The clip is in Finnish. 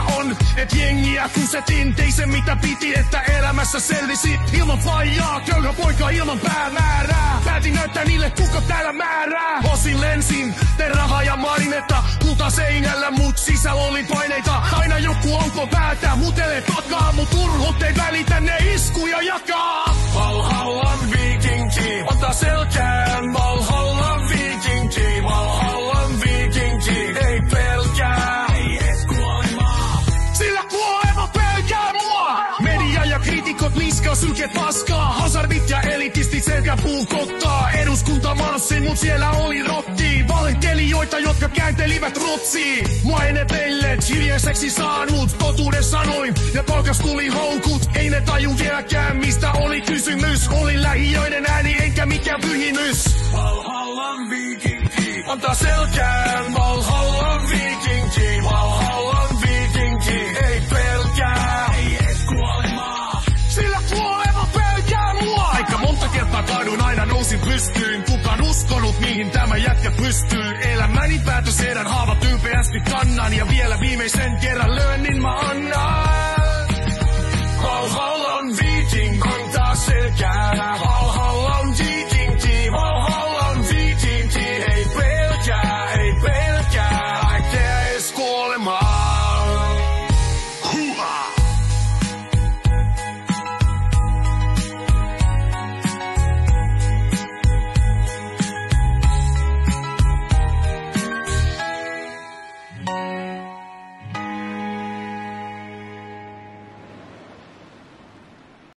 on, et jengiä kusetin. Tein sen mitä piti, että elämässä selvisi. Ilman faijaa, köyhä poika ilman päämäärää. Päätin näyttää niille, kuka täällä määrää. Osin lensin, te rahaa ja marinetta. Kulta seinällä, mut sisällä oli paineita. Aina joku onko päätä, mutele takaa. Mut turhut ei välitä, ne iskuja jakaa. Valhallan viikinki, ota selkään. Valhallan viikinki, Valhallan viikinki. Ei pelkää, ei ees kuolemaa. Sillä kuolema pelkää mua. Media ja kriitikot niskaa, sylkeet paskaa. Hazardit ja elitistit selkä puukottaa. Eduskunta marssin, mut siellä oli rotti. Valehtelijoita, jotka kääntelivät rotsiin. Mua ei ne pellet hiljaiseksi saanut. Totuuden sanoin, ja palkas tuli houkut. Ei ne taju vieläkään, mistä oli kysymys. Oli lähiöiden ääni, enkä mikään pyhimys. Valhallan viikinki, antaa selkään. Valhallan viikinki, Valhallan viikinki. Ei pelkää, ei ees kuolemaa. Sillä kuolema pelkää mua. Aika monta kertaa kaaduin, aina nousin pystyyn. Kukaan uskonut, mihin tämä jätkä pystyy. Elämäni päätös, heidän haavat ylpeästi kannan. Ja vielä viimeisen kerran lyönnin mä annan.